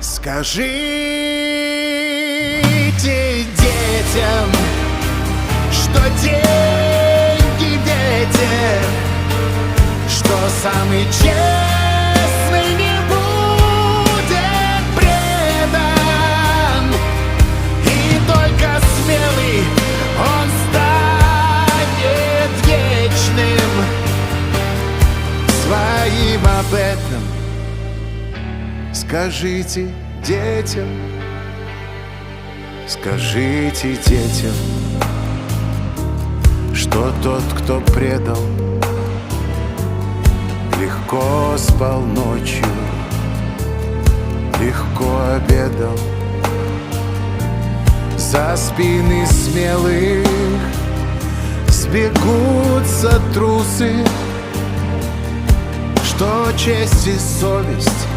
Скажите детям, что деньги дети, что самый честный не будет предан, и только смелый он станет вечным. Своим об этом скажите детям, скажите детям, что тот, кто предал, легко спал ночью, легко обедал. За спины смелых сбегутся трусы, что честь и совесть